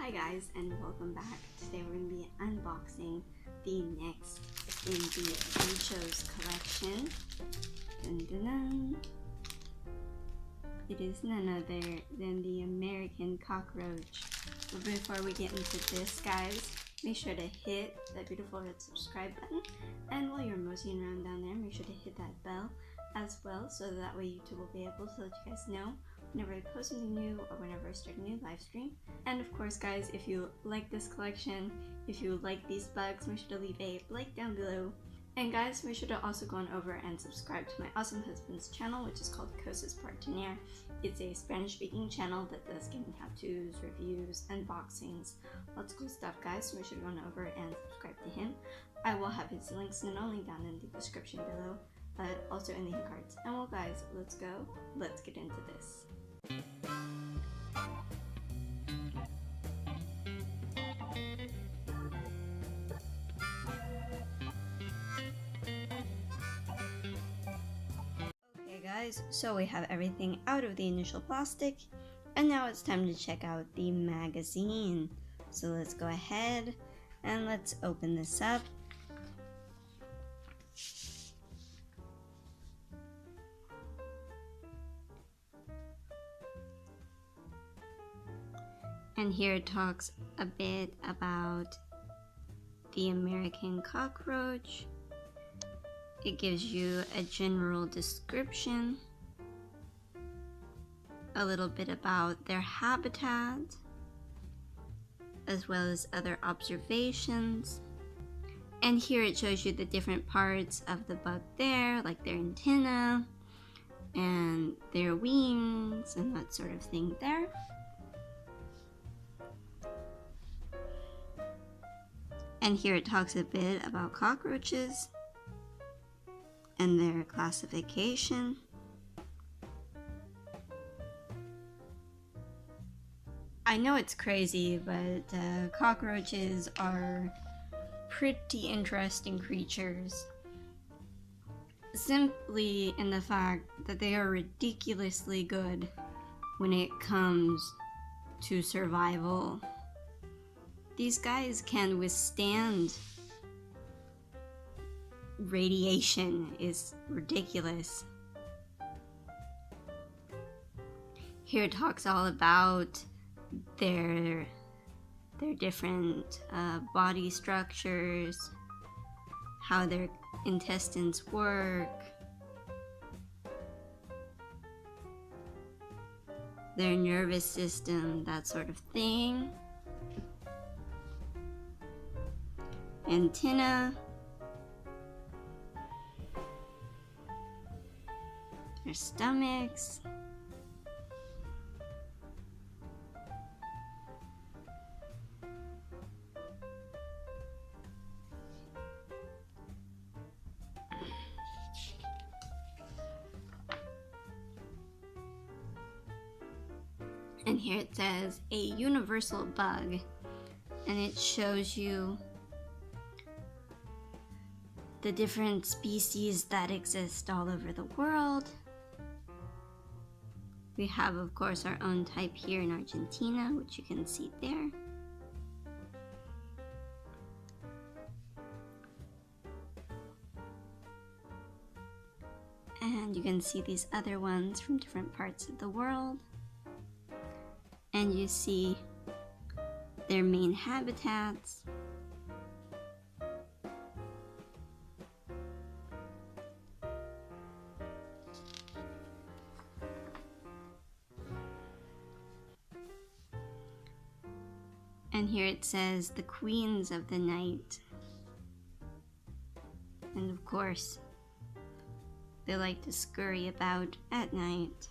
Hi guys, and welcome back. Today we're going to be unboxing the next in the Bicho's collection. Dun, dun, dun. It is none other than the American Cockroach. But before we get into this, guys, make sure to hit that beautiful red subscribe button. And while you're moseying around down there, make sure to hit that bell as well, so that way YouTube will be able to let you guys know whenever I post something new or whenever I start a new live stream. And of course, guys, if you like this collection, if you like these bugs, make sure to leave a like down below. And guys, make sure to also go on over and subscribe to my awesome husband's channel, which is called Cosas Partener. It's a Spanish-speaking channel that does gaming how-tos, reviews, unboxings, lots of cool stuff, guys. So make sure to go on over and subscribe to him. I will have his links not only down in the description below, but also in the hint cards. And well, guys, let's get into this. Okay guys, so we have everything out of the initial plastic, and now it's time to check out the magazine. So let's go ahead and let's open this up. And here it talks a bit about the American Cockroach. It gives you a general description, a little bit about their habitat, as well as other observations. And here it shows you the different parts of the bug there, like their antenna and their wings and that sort of thing there. And here it talks a bit about cockroaches and their classification. I know it's crazy, but cockroaches are pretty interesting creatures. Simply in the fact that they are ridiculously good when it comes to survival. These guys can withstand radiation. Is ridiculous. Here it talks all about their different body structures, how their intestines work, their nervous system, that sort of thing. Antenna, their stomachs, and here it says a universal bug, and it shows you the different species that exist all over the world. We have, of course, our own type here in Argentina, which you can see there. And you can see these other ones from different parts of the world. And you see their main habitats. And here it says the queens of the night. And of course, they like to scurry about at night.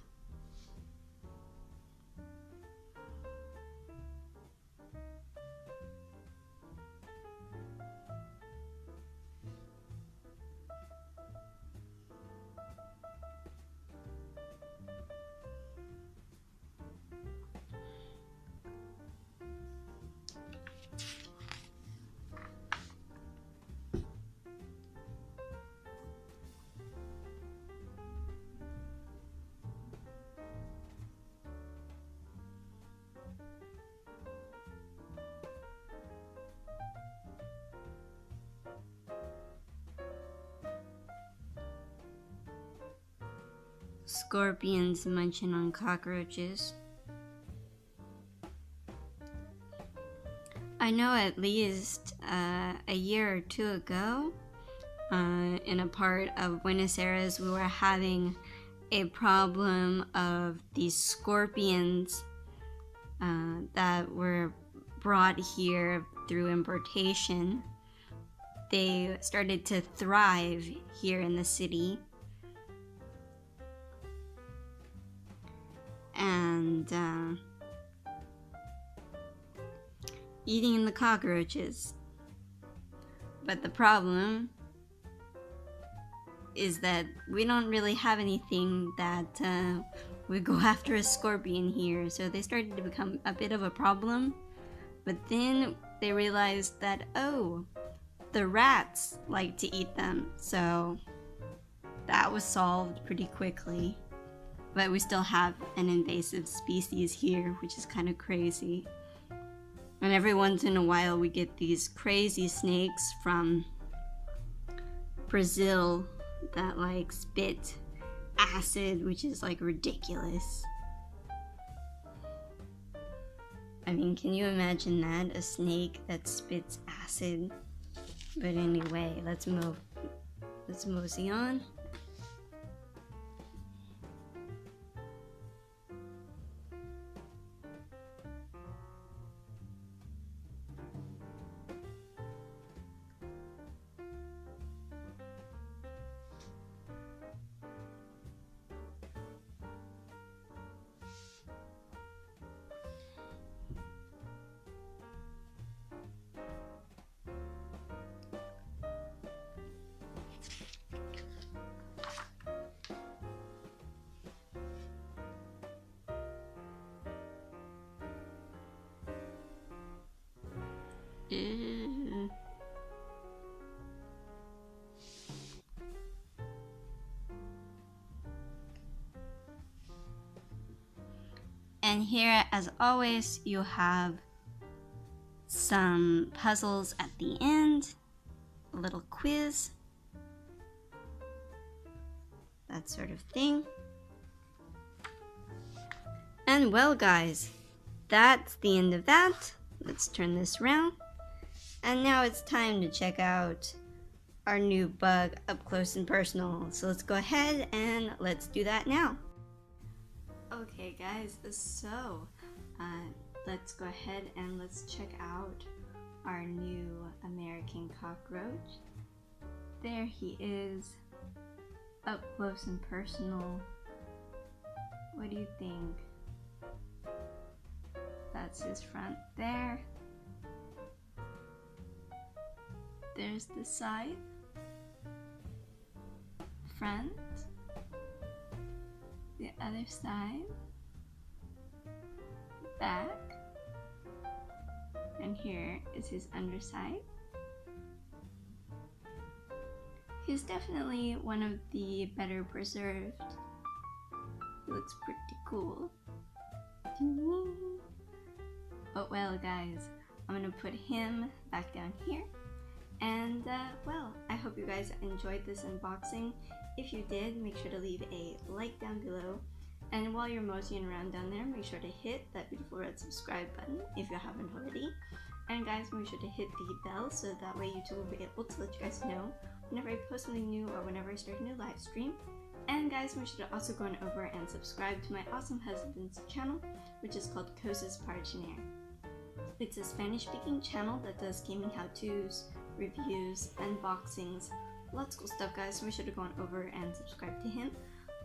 scorpions munching on cockroaches. I know at least a year or two ago, in a part of Buenos Aires, we were having a problem of these scorpions that were brought here through importation. They started to thrive here in the city. And eating the cockroaches. But the problem is that we don't really have anything that would go after a scorpion here, so they started to become a bit of a problem. But then they realized that, oh, the rats like to eat them, so that was solved pretty quickly. But we still have an invasive species here, which is kind of crazy. And every once in a while we get these crazy snakes from Brazil that like spit acid, which is like ridiculous. I mean, can you imagine that? A snake that spits acid? But anyway, let's mosey on. And here, as always, you have some puzzles at the end, a little quiz, that sort of thing. And well guys, that's the end of that. Let's turn this around. And now it's time to check out our new bug up close and personal. So let's go ahead and let's do that now. Okay guys, so let's go ahead and let's check out our new American cockroach. There he is, up close and personal. What do you think? That's his front there. There's the side, front, the other side, back, and here is his underside. He's definitely one of the better preserved. He looks pretty cool. But well guys, I'm gonna put him back down here. And well, I hope you guys enjoyed this unboxing. If you did, make sure to leave a like down below. And while you're moseying around down there, make sure to hit that beautiful red subscribe button if you haven't already. And guys, make sure to hit the bell so that way YouTube will be able to let you guys know whenever I post something new or whenever I start a new live stream. And guys, make sure to also go on over and subscribe to my awesome husband's channel, which is called Cosas para Chinear. It's a Spanish-speaking channel that does gaming how-tos, reviews, unboxings, lots of cool stuff guys, so make sure to go on over and subscribe to him.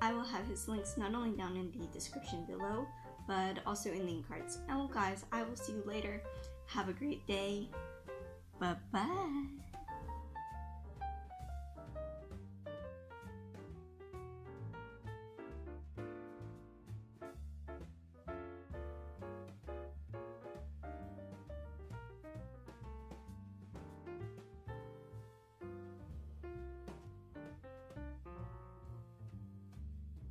I will have his links not only down in the description below, but also in link cards. And well guys, I will see you later. Have a great day. Bye-bye.